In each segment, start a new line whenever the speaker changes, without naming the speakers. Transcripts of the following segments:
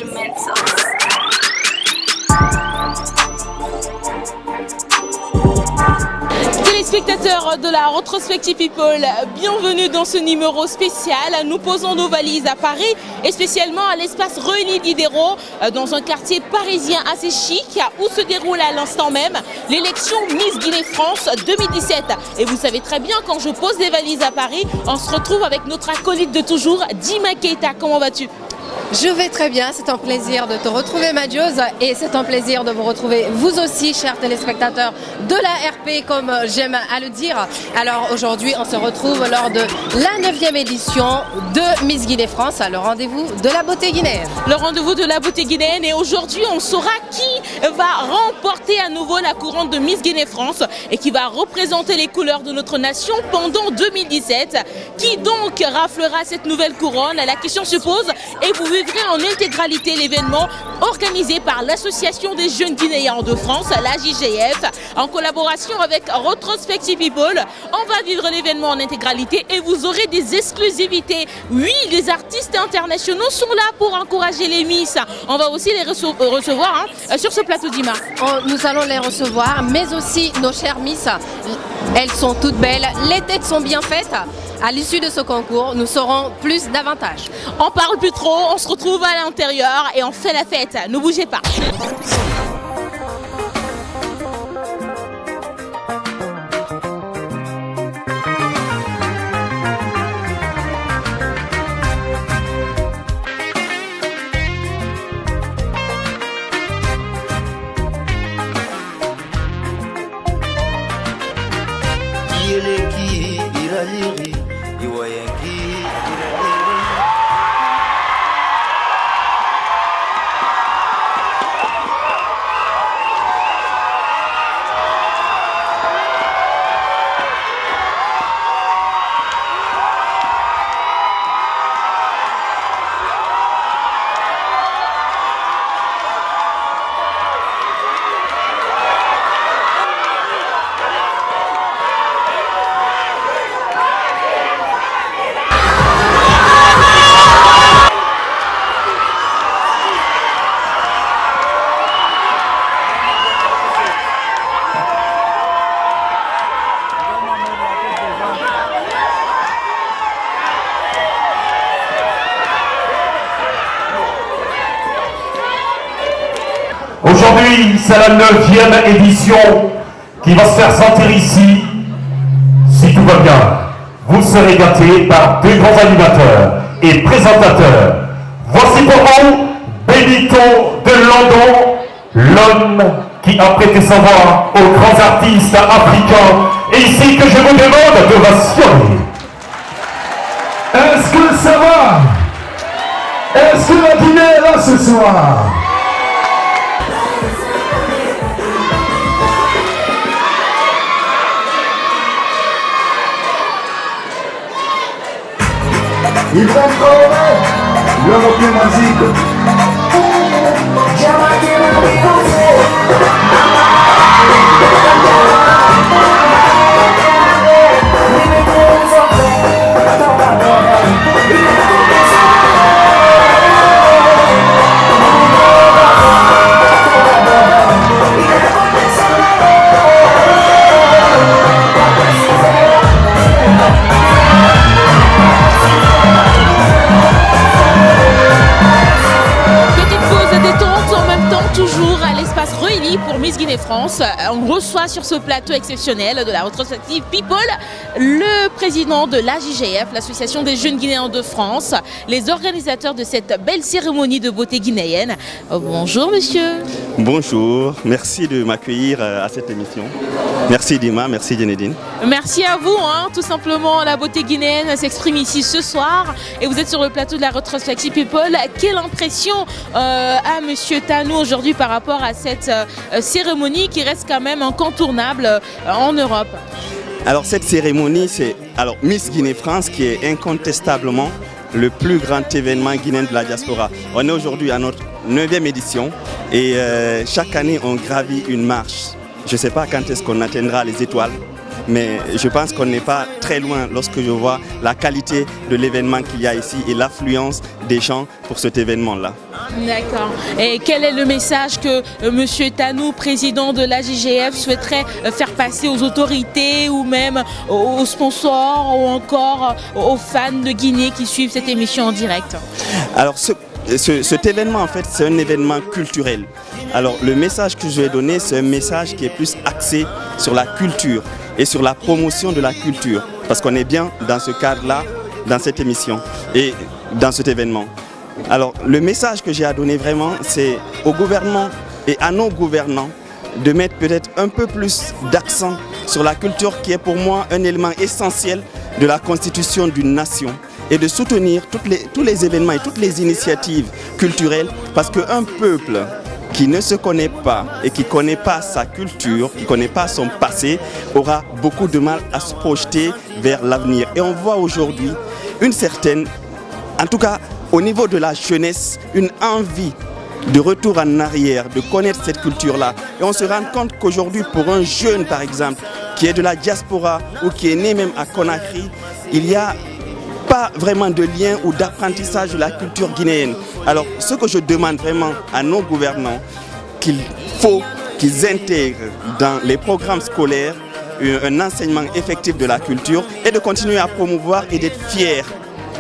instrumentals.
Téléspectateurs de la Retrospective People, bienvenue dans ce numéro spécial. Nous posons nos valises à Paris et spécialement à l'espace Réunis Diderot, dans un quartier parisien assez chic où se déroule à l'instant même l'élection Miss Guinée-France 2017. Et vous savez très bien, quand je pose des valises à Paris, on se retrouve avec notre acolyte de toujours, Dima Keita. Comment vas-tu ?
Je vais très bien, c'est un plaisir de te retrouver Madiose et c'est un plaisir de vous retrouver vous aussi chers téléspectateurs de la RP comme j'aime à le dire. Alors aujourd'hui on se retrouve lors de la 9e édition de Miss Guinée-France, le rendez-vous de la beauté guinéenne.
Le rendez-vous de la beauté guinéenne et aujourd'hui on saura qui va remporter à nouveau la couronne de Miss Guinée-France et qui va représenter les couleurs de notre nation pendant 2017. Qui donc raflera cette nouvelle couronne? La question se pose et vous vivrez en intégralité l'événement organisé par l'Association des jeunes Guinéens de France, la JGF, en collaboration avec Retrospective People. On va vivre l'événement en intégralité et vous aurez des exclusivités. Oui, les artistes internationaux sont là pour encourager les Miss. On va aussi les recevoir sur ce plateau d'Ima.
Nous allons les recevoir, mais aussi nos chères Miss. Elles sont toutes belles, les têtes sont bien faites. À l'issue de ce concours, nous saurons plus d'avantages.
On parle plus trop, on se retrouve à l'intérieur et on fait la fête. Ne bougez pas.
Aujourd'hui, c'est la 9e édition qui va se faire sentir ici. Si tout va bien, vous serez gâtés par deux grands animateurs et présentateurs. Voici pour vous Benito de London, l'homme qui a prêté sa voix aux grands artistes africains. Et ici que je vous demande de vacionner.
Est-ce que ça va? Est-ce que la Guinée est là ce soir? Il va travailler l'Européen magique.
Pour Miss Guinée-France, on reçoit sur ce plateau exceptionnel de la Retrospective People le président de la JGF, l'Association des jeunes Guinéens de France, les organisateurs de cette belle cérémonie de beauté guinéenne. Bonjour monsieur.
Bonjour, merci de m'accueillir à cette émission. Merci Dima, merci Djenedine.
Merci à vous, tout simplement la beauté guinéenne s'exprime ici ce soir et vous êtes sur le plateau de la Retrospective People. Quelle impression a monsieur Tanou aujourd'hui par rapport à cette cérémonie qui reste quand même incontournable en Europe?
Alors cette cérémonie, c'est Miss Guinée-France qui est incontestablement le plus grand événement guinéen de la diaspora. On est aujourd'hui à notre 9e édition et chaque année on gravit une marche. Je ne sais pas quand est-ce qu'on atteindra les étoiles, mais je pense qu'on n'est pas très loin lorsque je vois la qualité de l'événement qu'il y a ici et l'affluence des gens pour cet événement-là.
D'accord. Et quel est le message que Monsieur Tanou, président de la JGF, souhaiterait faire passer aux autorités ou même aux sponsors ou encore aux fans de Guinée qui suivent cette émission en direct?
Alors cet événement, en fait, c'est un événement culturel. Alors le message que je vais donner, c'est un message qui est plus axé sur la culture et sur la promotion de la culture. Parce qu'on est bien dans ce cadre-là, dans cette émission et dans cet événement. Alors le message que j'ai à donner vraiment, c'est au gouvernement et à nos gouvernants de mettre peut-être un peu plus d'accent sur la culture qui est pour moi un élément essentiel de la constitution d'une nation et de soutenir tous les événements et toutes les initiatives culturelles parce qu'un peuple qui ne se connaît pas et qui ne connaît pas sa culture, qui ne connaît pas son passé, aura beaucoup de mal à se projeter vers l'avenir. Et on voit aujourd'hui une certaine, en tout cas au niveau de la jeunesse, une envie de retour en arrière, de connaître cette culture-là. Et on se rend compte qu'aujourd'hui, pour un jeune par exemple, qui est de la diaspora ou qui est né même à Conakry, il n'y a pas vraiment de lien ou d'apprentissage de la culture guinéenne. Alors, ce que je demande vraiment à nos gouvernants, qu'il faut qu'ils intègrent dans les programmes scolaires un enseignement effectif de la culture et de continuer à promouvoir et d'être fiers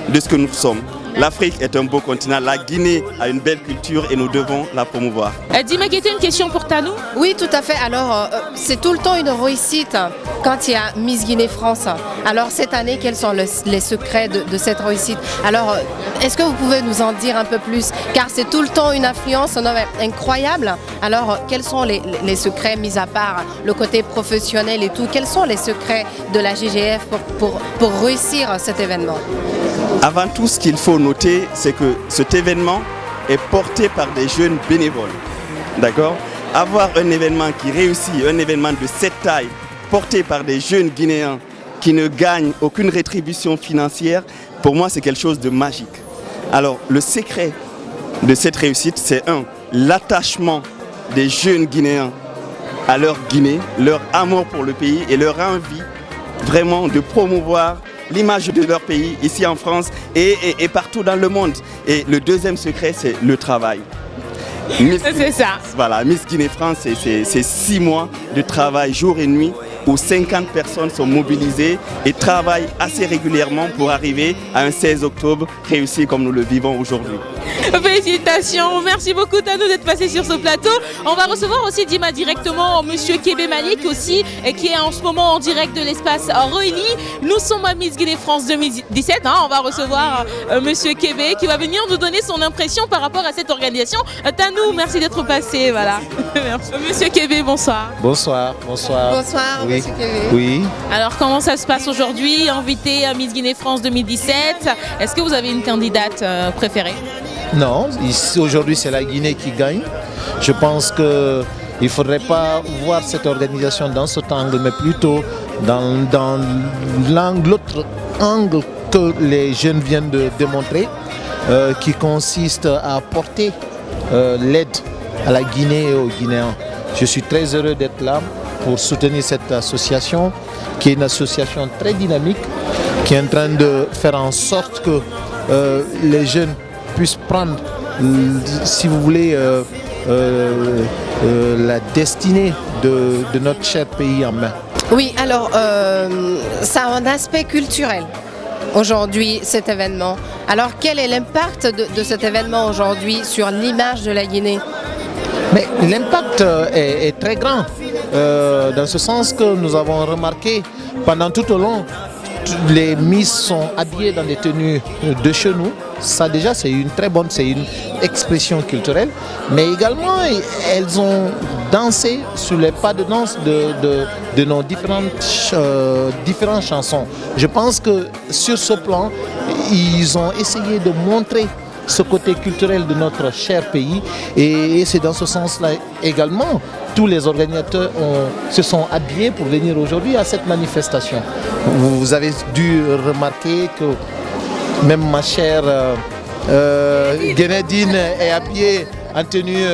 de ce que nous sommes. L'Afrique est un beau continent, la Guinée a une belle culture et nous devons la promouvoir.
Dima Guetté, une question pour Tanou?
Oui, tout à fait. Alors, c'est tout le temps une réussite quand il y a Miss Guinée-France. Alors, cette année, quels sont les secrets de cette réussite? Alors, est-ce que vous pouvez nous en dire un peu plus? Car c'est tout le temps une influence incroyable. Alors, quels sont les secrets, mis à part le côté professionnel et tout? Quels sont les secrets de la GGF pour réussir cet événement?
Avant tout, ce qu'il faut noter, c'est que cet événement est porté par des jeunes bénévoles. D'accord? Avoir un événement qui réussit, un événement de cette taille, porté par des jeunes Guinéens qui ne gagnent aucune rétribution financière, pour moi, c'est quelque chose de magique. Alors, le secret de cette réussite, c'est l'attachement des jeunes Guinéens à leur Guinée, leur amour pour le pays et leur envie vraiment de promouvoir l'image de leur pays ici en France et partout dans le monde. Et le deuxième secret, c'est le travail.
C'est ça.
Voilà, Miss Guinée-France, c'est 6 mois de travail jour et nuit où 50 personnes sont mobilisées et travaillent assez régulièrement pour arriver à un 16 octobre réussi comme nous le vivons aujourd'hui.
Félicitations, merci beaucoup Tanou d'être passé sur ce plateau. On va recevoir aussi Dima directement Monsieur Kébé Malik aussi qui est en ce moment en direct de l'espace Roili. Nous sommes à Miss Guinée-France 2017, on va recevoir Monsieur Kébé qui va venir nous donner son impression par rapport à cette organisation. Tanou, merci d'être passé, voilà. Merci. Monsieur Kébé, bonsoir.
Bonsoir, bonsoir.
Bonsoir,
Oui.
Monsieur Kébé.
Oui.
Alors comment ça se passe aujourd'hui, invité à Miss Guinée-France 2017? Est-ce que vous avez une candidate préférée?
Non, aujourd'hui c'est la Guinée qui gagne. Je pense qu'il ne faudrait pas voir cette organisation dans cet angle, mais plutôt dans l'autre angle que les jeunes viennent de démontrer, qui consiste à porter l'aide à la Guinée et aux Guinéens. Je suis très heureux d'être là pour soutenir cette association, qui est une association très dynamique, qui est en train de faire en sorte que les jeunes puissent prendre, si vous voulez, la destinée de notre cher pays en main.
Oui, alors, ça a un aspect culturel aujourd'hui, cet événement. Alors, quel est l'impact de cet événement aujourd'hui sur l'image de la Guinée?
Mais l'impact est très grand, dans ce sens que nous avons remarqué pendant tout au long, les Miss sont habillées dans des tenues de chez nous. Ça déjà c'est une très bonne, c'est une expression culturelle. Mais également elles ont dansé sur les pas de danse de nos différentes chansons. Je pense que sur ce plan, ils ont essayé de montrer ce côté culturel de notre cher pays et c'est dans ce sens-là également tous les organisateurs se sont habillés pour venir aujourd'hui à cette manifestation. Vous avez dû remarquer que même ma chère Guénédine est habillée en tenue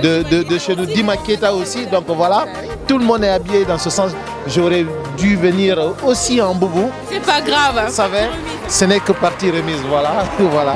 de chez nous, Dima Guetté aussi, donc voilà, tout le monde est habillé dans ce sens. J'aurais dû venir aussi en boubou.
C'est pas grave.
Ça va. ce n'est que partie remise, voilà. Voilà.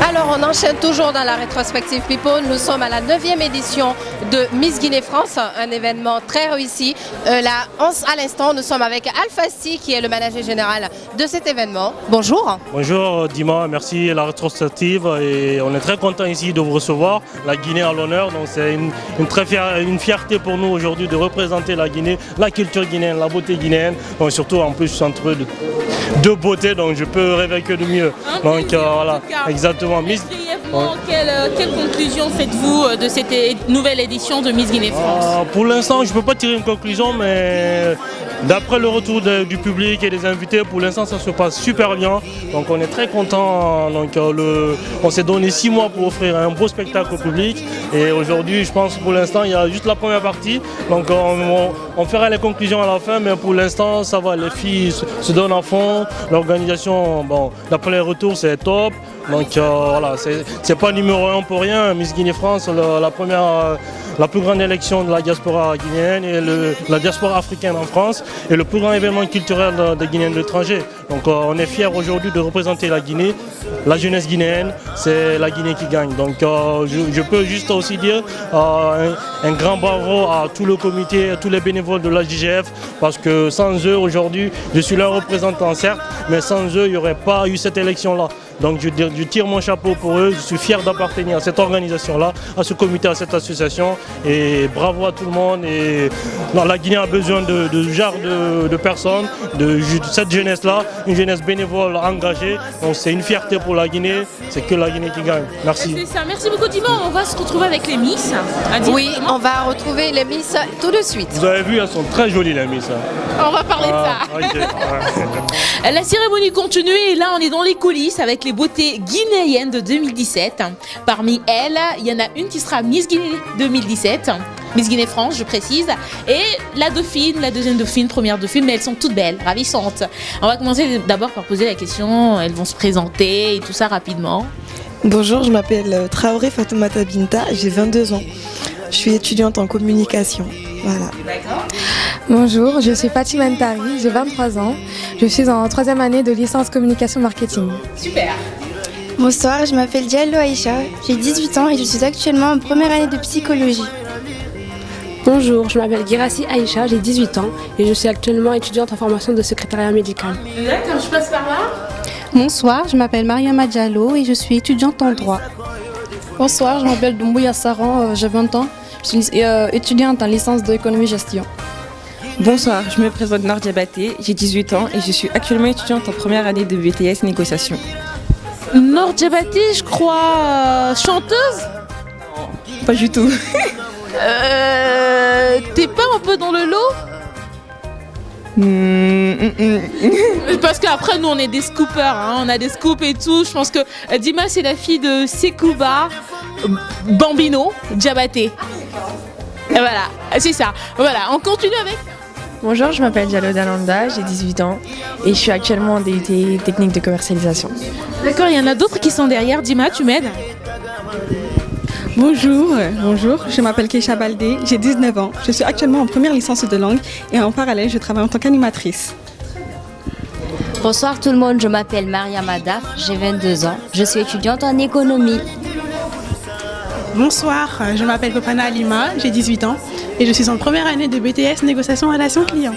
Alors on enchaîne toujours dans la rétrospective People. Nous sommes à la 9e édition de Miss Guinée-France, un événement très réussi. Là, à l'instant, nous sommes avec Alfassi qui est le manager général de cet événement. Bonjour.
Bonjour Dima, merci de la rétrospective et on est très content ici de vous recevoir, la Guinée à l'honneur. Donc c'est une fierté pour nous aujourd'hui de représenter la Guinée, la culture guinéenne, la beauté guinéenne. Donc surtout en plus je suis entouré de beauté, donc je peux rêver que de mieux. Donc voilà, exactement.
Quelle conclusion faites-vous de cette nouvelle édition de Miss Guinée-France?
Pour l'instant, je ne peux pas tirer une conclusion, mais d'après le retour du public et des invités, pour l'instant, ça se passe super bien. Donc on est très content. Donc on s'est donné 6 mois pour offrir un beau spectacle au public. Et aujourd'hui, je pense pour l'instant, il y a juste la première partie. Donc on fera les conclusions à la fin, mais pour l'instant, ça va. Les filles se donnent à fond. L'organisation, bon, d'après les retours, c'est top. Donc voilà, c'est pas numéro 1 pour rien. Miss Guinée-France, la plus grande élection de la diaspora guinéenne et la diaspora africaine en France et le plus grand événement culturel des Guinéens de l'étranger. Donc on est fiers aujourd'hui de représenter la Guinée, la jeunesse guinéenne, c'est la Guinée qui gagne. Donc je peux juste aussi dire un grand bravo à tout le comité, à tous les bénévoles de la JGF, parce que sans eux aujourd'hui, je suis leur représentant certes, mais sans eux il n'y aurait pas eu cette élection-là. Donc je tire mon chapeau pour eux, je suis fier d'appartenir à cette organisation-là, à ce comité, à cette association et bravo à tout le monde. Et la Guinée a besoin de ce genre de personnes, de cette jeunesse-là, une jeunesse bénévole engagée. Donc c'est une fierté pour la Guinée, c'est que la Guinée qui gagne. Merci.
C'est ça, merci beaucoup Dima. On va se retrouver avec les Miss.
Oui, on va retrouver les Miss tout de suite.
Vous avez vu, elles sont très jolies les Miss.
On va parler de ça.
Okay.
La cérémonie continue et là on est dans les coulisses avec les beautés guinéennes de 2017. Parmi elles, il y en a une qui sera Miss Guinée 2017, Miss Guinée-France je précise, et la dauphine, la deuxième dauphine, première dauphine, mais elles sont toutes belles, ravissantes. On va commencer d'abord par poser la question, elles vont se présenter et tout ça rapidement.
Bonjour, je m'appelle Traoré Fatoumata Binta, j'ai 22 ans. Je suis étudiante en communication. Voilà.
D'accord.
Bonjour, je suis Fatima Ntari, j'ai 23 ans. Je suis en 3e année de licence communication marketing.
Super.
Bonsoir, je m'appelle Diallo Aïcha, j'ai 18 ans et je suis actuellement en première année de psychologie.
Bonjour, je m'appelle Girassi Aïcha, j'ai 18 ans et je suis actuellement étudiante en formation de secrétariat médical.
D'accord, je passe par là.
Bonsoir, je m'appelle Mariama Diallo et je suis étudiante en droit.
Bonsoir, je m'appelle Doumbouya Saran, j'ai 20 ans. Je suis étudiante en licence d'économie-gestion.
Bonsoir, je me présente Nardia Baté, j'ai 18 ans et je suis actuellement étudiante en première année de BTS négociation.
Nardia Baté, je crois, chanteuse ?
Pas du tout.
T'es pas un peu dans le lot ? Parce qu'après nous on est des scoopers, hein, on a des scoops et tout. Je pense que Dima c'est la fille de Sekouba Bambino Diabaté. Et voilà, c'est ça. Voilà, on continue avec.
Bonjour, je m'appelle Diallo Dalanda, j'ai 18 ans et je suis actuellement en DUT technique de commercialisation.
D'accord, il y en a d'autres qui sont derrière. Dima, tu m'aides ?
Bonjour, je m'appelle Keisha Baldé, j'ai 19 ans, je suis actuellement en première licence de langue et en parallèle je travaille en tant qu'animatrice.
Bonsoir tout le monde, je m'appelle Maria Madaf, j'ai 22 ans, je suis étudiante en économie.
Bonsoir, je m'appelle Popana Alima, j'ai 18 ans et je suis en première année de BTS négociation relations clients.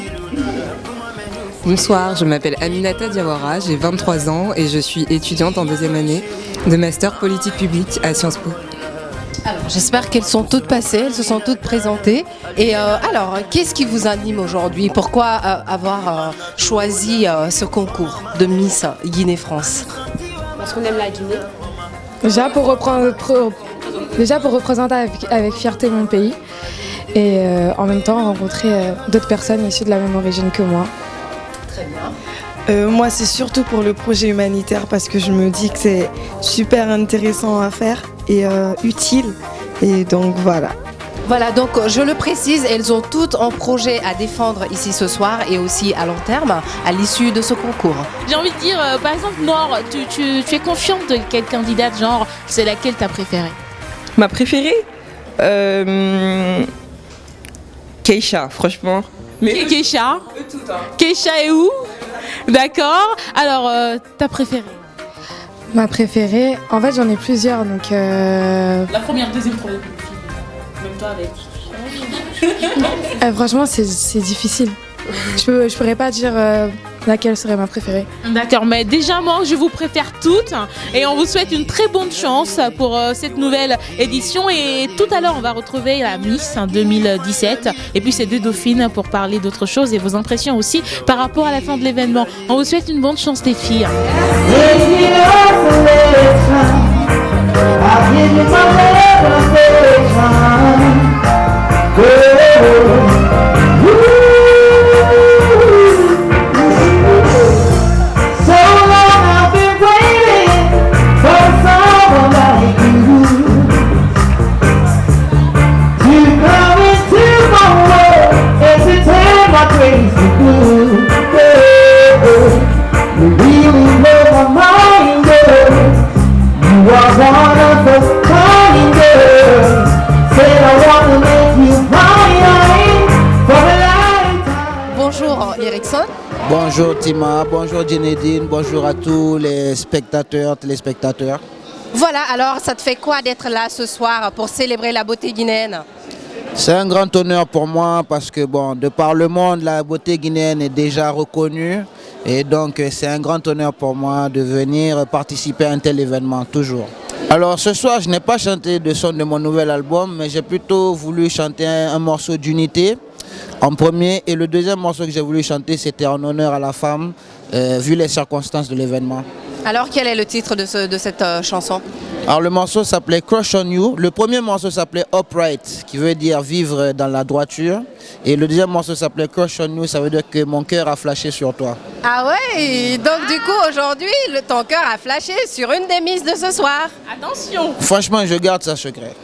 Bonsoir, je m'appelle Aminata Diawara, j'ai 23 ans et je suis étudiante en 2e année de master politique publique à Sciences Po.
Alors, j'espère qu'elles sont toutes passées, elles se sont toutes présentées. Et alors, qu'est-ce qui vous anime aujourd'hui ? Pourquoi avoir choisi ce concours de Miss Guinée-France ?
Parce qu'on aime la Guinée.
Déjà pour représenter avec fierté mon pays et en même temps rencontrer d'autres personnes issues de la même origine que moi.
Très bien.
Moi, c'est surtout pour le projet humanitaire parce que je me dis que c'est super intéressant à faire et utile. Et donc voilà.
Voilà, donc je le précise, elles ont toutes un projet à défendre ici ce soir et aussi à long terme à l'issue de ce concours.
J'ai envie de dire, par exemple, Nord, tu es confiante de quelle candidate, genre, c'est laquelle t'as préférée ?
Ma préférée Keisha, franchement.
Keisha. Keisha est où? D'accord. Alors, ta préférée?
Ma préférée, en fait j'en ai plusieurs donc...
La première, deuxième, troisième. Même toi avec.
Franchement c'est difficile. Je pourrais pas dire laquelle serait ma préférée.
D'accord, mais déjà moi je vous préfère toutes et on vous souhaite une très bonne chance pour cette nouvelle édition. Et tout à l'heure on va retrouver la Miss 2017 et puis ces deux dauphines pour parler d'autre chose et vos impressions aussi par rapport à la fin de l'événement. On vous souhaite une bonne chance les filles.
Bonjour Erickson.
Bonjour Tima, bonjour Zinedine, bonjour à tous les spectateurs, téléspectateurs.
Voilà, alors ça te fait quoi d'être là ce soir pour célébrer la beauté guinéenne?
C'est un grand honneur pour moi parce que de par le monde, la beauté guinéenne est déjà reconnue. Et donc c'est un grand honneur pour moi de venir participer à un tel événement, toujours. Alors ce soir, je n'ai pas chanté de son de mon nouvel album, mais j'ai plutôt voulu chanter un morceau d'unité en premier. Et le deuxième morceau que j'ai voulu chanter, c'était en honneur à la femme, vu les circonstances de l'événement.
Alors quel est le titre de cette chanson?
Alors le morceau s'appelait Crush on You. Le premier morceau s'appelait Upright, qui veut dire vivre dans la droiture. Et le deuxième morceau s'appelait Crush on You, ça veut dire que mon cœur a flashé sur toi.
Ah ouais, donc du coup aujourd'hui, ton cœur a flashé sur une des misses de ce soir.
Attention.
Franchement, je garde ça secret.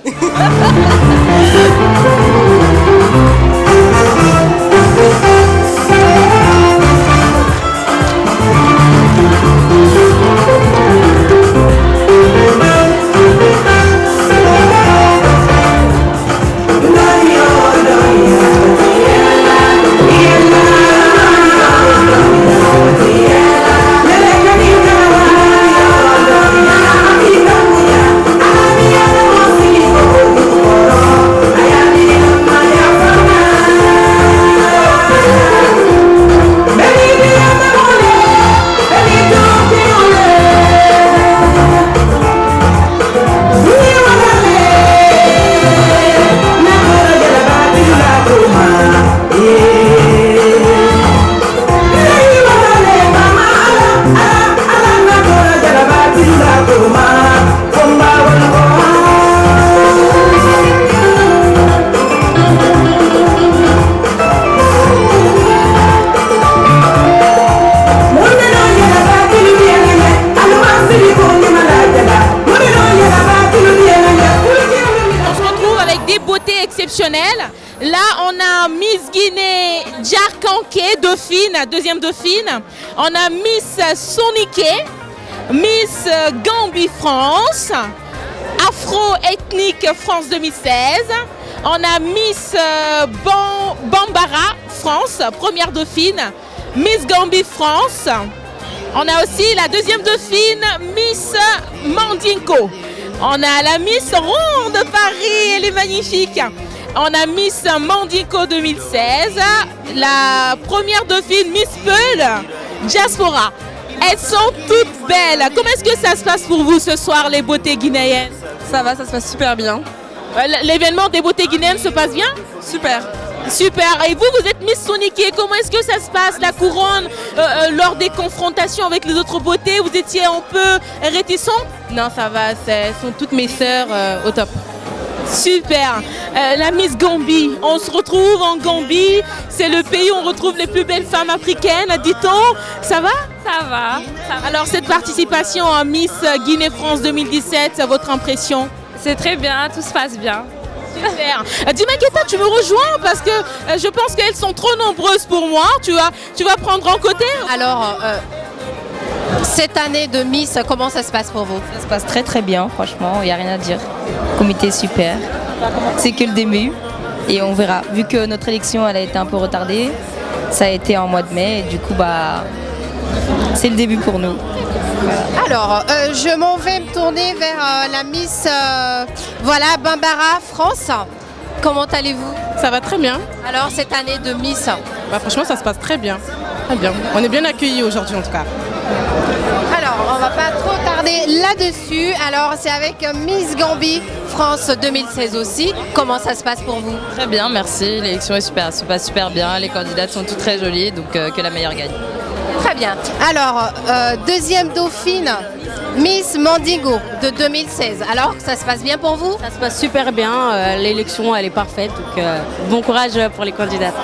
Là, on a Miss Guinée Djarkanké, dauphine, deuxième dauphine. On a Miss Soniké, Miss Gambie France, Afro-Ethnique France 2016. On a Miss Bambara France, première dauphine, Miss Gambie France. On a aussi la deuxième dauphine, Miss Mandinko. On a la Miss Ronde de Paris, elle est magnifique. On a Miss Mandinko 2016, la première dauphine Miss Peul, Diaspora. Elles sont toutes belles. Comment est-ce que ça se passe pour vous ce soir, les beautés guinéennes?
Ça va, ça se passe super bien.
L'événement des beautés guinéennes se passe bien?
Super.
Super. Et vous, vous êtes Miss Soniké. Comment est-ce que ça se passe, la couronne, lors des confrontations avec les autres beautés? Vous étiez un peu réticent?
Non, ça va. Ce sont toutes mes sœurs au top.
Super. La Miss Gambie, on se retrouve en Gambie, c'est le pays où on retrouve les plus belles femmes africaines, dit-on. Ça va?
Ça va.
Alors cette participation à Miss Guinée France 2017, votre impression?
C'est très bien, tout se passe bien.
Super. Dima Keita, tu me rejoins parce que je pense qu'elles sont trop nombreuses pour moi. Tu vas prendre en côté?
Alors, cette année de Miss, comment ça se passe pour vous?
Ça se passe très très bien, franchement, il n'y a rien à dire. Le comité est super. C'est que le début.
et on verra. Vu que notre élection elle a été un peu retardée, ça a été en mois de mai et du coup c'est le début pour nous.
Alors, je m'en vais me tourner vers la Miss Bambara France. Comment allez-vous?
Ça va très bien.
Alors, cette année de Miss?
Franchement, ça se passe très bien. Très bien. On est bien accueillis aujourd'hui en tout cas.
Alors, on va pas trop tarder là-dessus. Alors, c'est avec Miss Gambie France 2016 aussi. Comment ça se passe pour vous?
Très bien, merci. L'élection se passe super bien. Les candidates sont toutes très jolies, donc que la meilleure gagne.
Très bien. Alors, deuxième dauphine, Miss Mandingo de 2016. Alors, ça se passe bien pour vous?
Ça se passe super bien. L'élection, elle est parfaite. Donc, bon courage pour les candidates.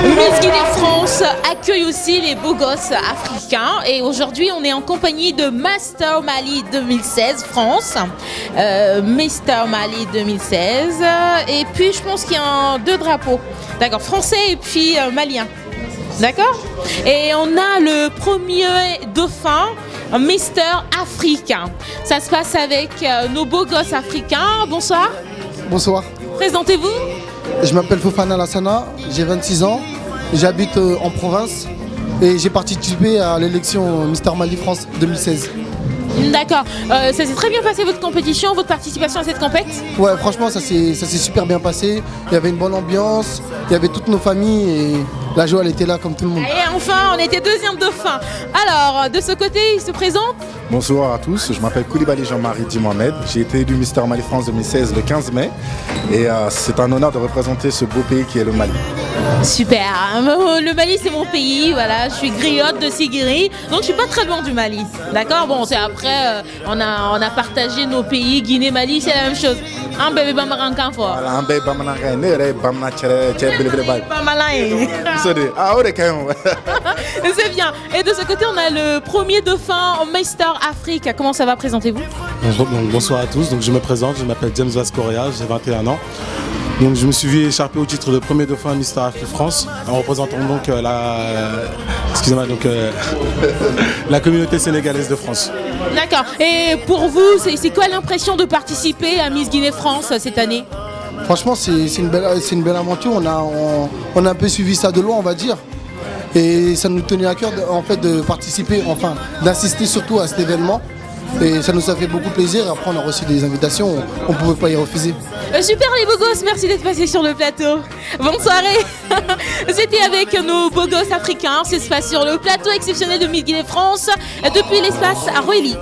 Miss Guinée-France accueille aussi les beaux gosses africains et aujourd'hui on est en compagnie de Master Mali 2016 France, Mister Mali 2016 et puis je pense qu'il y a deux drapeaux, d'accord, français et puis malien, d'accord, et on a le premier dauphin Mister Africain. Ça se passe avec nos beaux gosses africains. Bonsoir.
Bonsoir.
Présentez-vous.
Je m'appelle Fofana Lassana, j'ai 26 ans, j'habite en province et j'ai participé à l'élection Mister Mali France 2016.
D'accord. Ça s'est très bien passé votre compétition, votre participation à cette compète?
Ouais, franchement, ça s'est super bien passé. Il y avait une bonne ambiance, il y avait toutes nos familles et la joie, elle était là comme tout le monde.
Et enfin, on était deuxième dauphin. Alors, de ce côté, il se présente?
Bonsoir à tous, je m'appelle Koulibaly Jean-Marie Di Mohamed. J'ai été élu Mister Mali France 2016 le 15 mai et c'est un honneur de représenter ce beau pays qui est le Mali.
Super. Le Mali, c'est mon pays. Voilà, je suis griotte de Sigiri, donc je suis pas très loin du Mali. D'accord. Bon, c'est après, on a partagé nos pays. Guinée, Mali, c'est la même chose. Un bébé bamarankan fort.
Un bébé bamarankan, ne bamna tchere bele bele.
C'est bien. Et de ce côté, on a le premier dauphin Mister Afrique. Comment ça va? Présentez-vous.
Bonsoir à tous. Donc, je me présente. Je m'appelle James Vascoria. J'ai 21 ans. Donc, je me suis vu écharper au titre de premier dauphin Mister Afrique France en représentant donc la communauté sénégalaise de France.
D'accord. Et pour vous, c'est quoi l'impression de participer à Miss Guinée-France cette année?
Franchement, c'est une belle aventure. On a un peu suivi ça de loin, on va dire. Et ça nous tenait à cœur de participer, d'assister surtout à cet événement. Et ça nous a fait beaucoup plaisir. Après, on a reçu des invitations, on ne pouvait pas y refuser.
Super les beaux gosses, merci d'être passés sur le plateau. Bonne soirée. C'était avec nos beaux gosses africains. Ça se passe sur le plateau exceptionnel de Miss Guinée-France depuis l'espace à Roilly.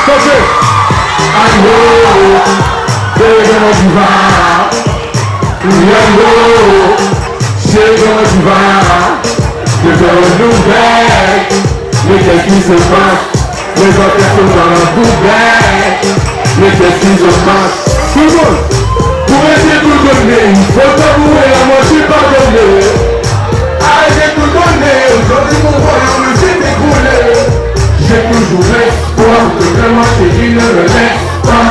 Stagez. De bonnes nouvelles, mais qu'est-ce qui se passe? Les affaires sont dans la poubelle, mais qu'est-ce qui se passe? Tout le monde, pour essayer de tout donner, il faut t'avouer, moi je suis pas donné. J'ai tout donné, aujourd'hui mon royaume s'est écroulé. J'ai toujours l'espoir que vraiment chérie ne me laisse pas.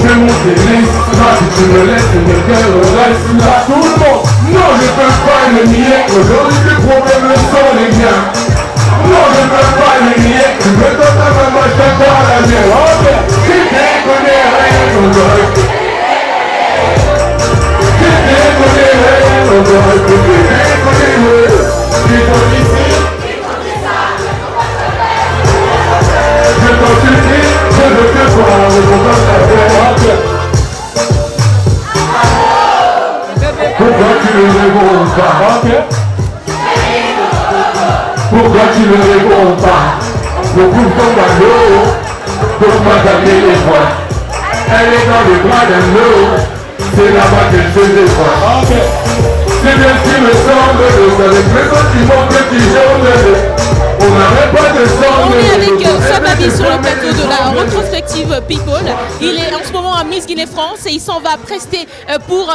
Je vais monter l'espoir, si tu me laisses, mon cœur reste là. Tout le monde, non je peux pas le nier, aujourd'hui les problèmes sont les miens. Non je peux pas le nier, tu me donnes ta main, moi je te donne la mienne. Ok, si t'es connu, rien on doit. Si t'es connu, rien on doit. Si t'es connu, si t'es ici. Je t'en supplie, je ne peux pas le comprendre ta tête. Pourquoi tu ne réponds pas? Pourquoi tu ne réponds pas? Beaucoup sont à l'eau pour m'adapter les fois. Elle est dans les bras d'un autre, c'est là-bas qu'elle se défend. C'est bien ce qui me semble, avec mes sentiments que tu jaunes. On n'arrête pas de
On est avec Fababi sur le plateau de la rétrospective People. Il est en ce moment à Miss Guinée France et il s'en va prester pour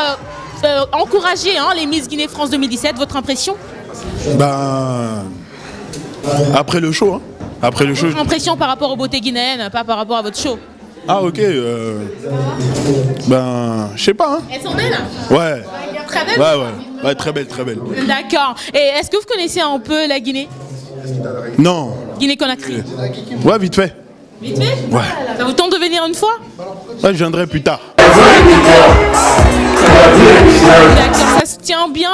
encourager les Miss Guinée France 2017. Votre impression?
Après le show. Après le show.
Votre impression par rapport aux beautés guinéennes, pas par rapport à votre show?
Ah ok. Je sais pas.
Elles sont belles?
Ouais.
Très belles?
Ouais, très belle, très belle.
D'accord. Et est-ce que vous connaissez un peu la Guinée?
Non.
Guinée-Conakry?
Ouais, vite fait.
Vite fait?
Ouais.
Ça vous tente de venir une fois?
Ouais, je viendrai plus tard.
D'accord, ça se tient bien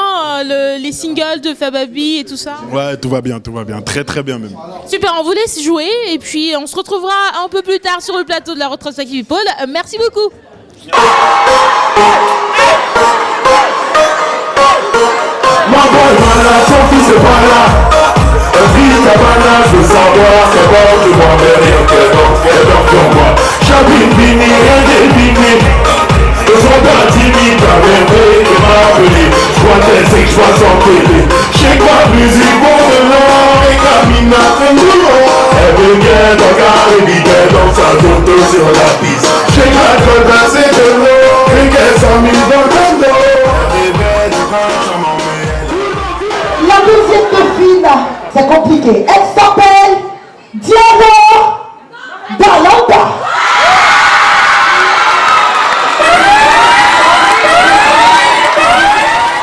les singles de Fababi et tout ça?
Ouais, tout va bien, très très bien même.
Super, on vous laisse jouer et puis on se retrouvera un peu plus tard sur le plateau de la rétrospective People. Merci beaucoup.
Son fils est pas là. Un fils cabana, je veux savoir, c'est bon, je vois rien, quel donc sur moi. J'habite fini, rien n'est fini. Je sois pas timide, t'avais fait de m'appeler. Je vois tes que je vois sans télé. J'ai pas de musique pour de l'or et Camina fait boulot. Elle veut bien dans carré vide, donc ça saute sur la piste. J'ai pas de passer de l'eau et qu'elle s'amuse dans le dos.
La deuxième dauphine, c'est compliqué. Elle s'appelle Diana Dalanda.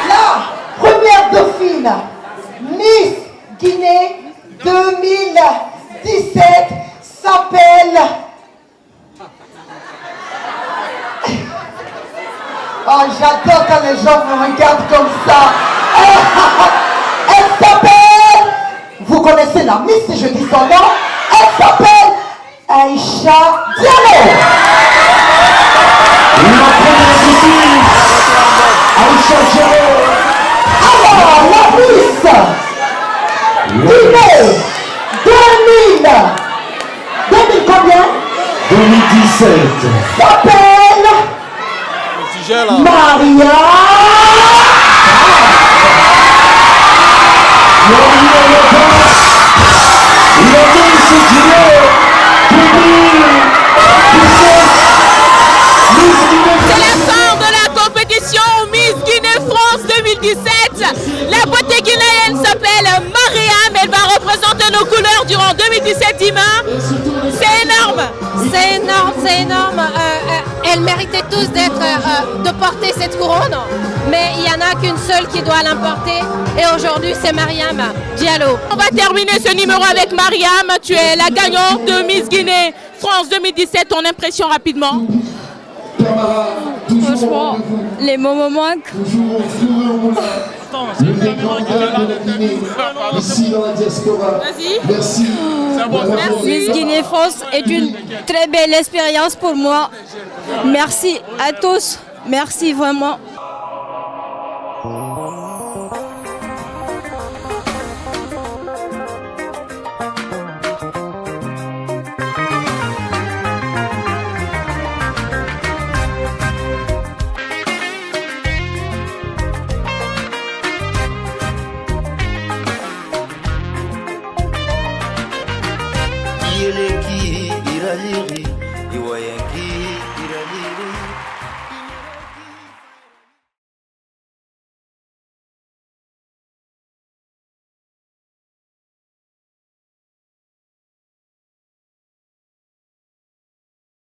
La première dauphine, Miss Guinée 2017, s'appelle... Oh, j'adore quand les gens me regardent comme ça. Elle s'appelle, vous connaissez la Miss si je dis son nom, elle s'appelle Aïcha Diallo.
La première dauphine, Aïcha Diallo.
Alors, la Miss Guinée 2000 combien?
2017.
S'appelle Maria.
C'est la fin de la compétition Miss Guinée France 2017. La beauté guinéenne s'appelle Mariam. Elle va représenter nos couleurs durant 2017 Dima. C'est énorme.
C'est énorme, c'est énorme. Elles méritaient tous de porter cette couronne, mais il n'y en a qu'une seule qui doit l'emporter. Et aujourd'hui, c'est Mariam Diallo.
On va terminer ce numéro avec Mariam. Tu es la gagnante de Miss Guinée France 2017. Ton impression rapidement?
Franchement, les mots me manquent. Miss Guinée France est une très belle expérience pour moi. Merci à tous. Merci vraiment.